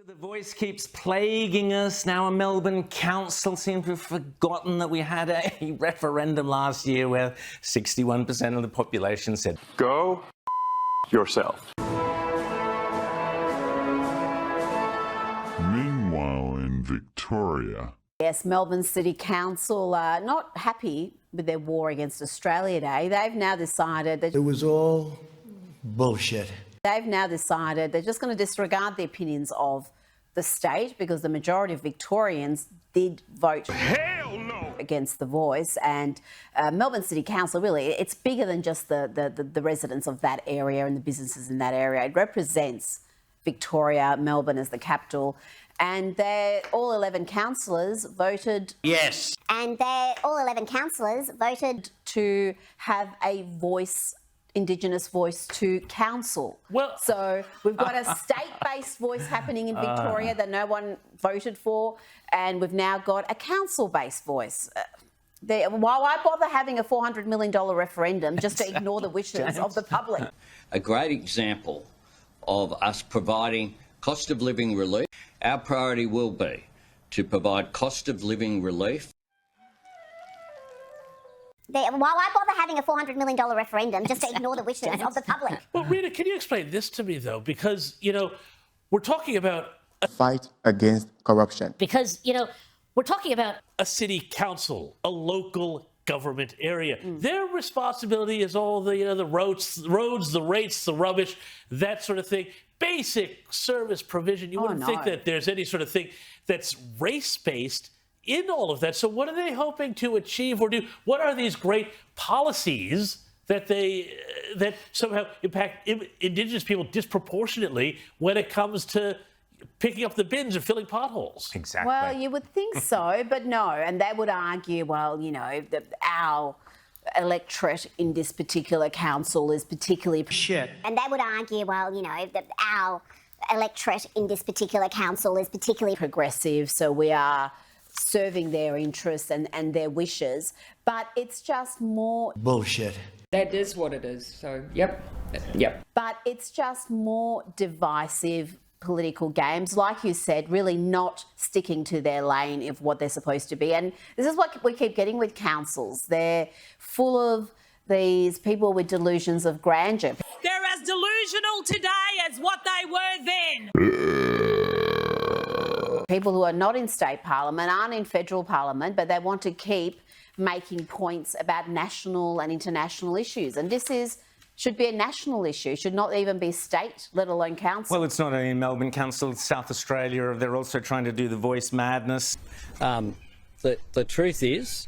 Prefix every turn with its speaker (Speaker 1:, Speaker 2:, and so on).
Speaker 1: The voice keeps plaguing us. Now a Melbourne council seems to have forgotten that we had a referendum last year where 61% of the population said,
Speaker 2: "Go yourself."
Speaker 3: Meanwhile, in Victoria...
Speaker 4: Yes, Melbourne City Council are not happy with their war against Australia Day. They've now decided that
Speaker 5: it was all bullshit.
Speaker 4: They've now decided they're just going to disregard the opinions of the state because the majority of Victorians did vote against the voice. And Melbourne City Council, really, it's bigger than just the residents of that area and the businesses in that area. It represents Victoria, Melbourne as the capital. And all 11 councillors voted...
Speaker 6: Yes.
Speaker 7: And all 11 councillors voted
Speaker 4: to have a voice, Indigenous voice to council.
Speaker 1: Well,
Speaker 4: so we've got a state-based voice happening in Victoria that no one voted for, and we've now got a council-based voice. Why bother having a $400 million referendum just to ignore the wishes of the public?
Speaker 6: A great example of us providing cost of living relief. Our priority will be to provide cost of living relief.
Speaker 7: Why bother having a $400 million referendum just to ignore the wishes of the public?
Speaker 8: Well, Rita, can you explain this to me, though? Because, we're talking about...
Speaker 9: Fight against corruption.
Speaker 10: Because, we're talking about...
Speaker 8: a city council, a local government area. Their responsibility is all the roads, the rates, the rubbish, that sort of thing. Basic service provision. You wouldn't think that there's any sort of thing that's race-based in all of that. So what are they hoping to achieve or do? What are these great policies that somehow impact Indigenous people disproportionately when it comes to picking up the bins and filling potholes?
Speaker 1: Exactly.
Speaker 4: Well, you would think so, but no. And they would argue, well, that our electorate in this particular council is particularly...
Speaker 5: Shit.
Speaker 7: And they would argue, well, that our electorate in this particular council is particularly
Speaker 4: progressive, so we are serving their interests and their wishes, but it's just more...
Speaker 5: Bullshit.
Speaker 11: That is what it is, so yep.
Speaker 4: But it's just more divisive political games, like you said, really not sticking to their lane of what they're supposed to be. And this is what we keep getting with councils. They're full of these people with delusions of grandeur.
Speaker 12: They're as delusional today as what they were then.
Speaker 4: People who are not in state parliament, aren't in federal parliament, but they want to keep making points about national and international issues. And this should be a national issue, should not even be state, let alone council.
Speaker 1: Well, it's not only Melbourne Council, it's South Australia. They're also trying to do the voice madness.
Speaker 6: The truth is...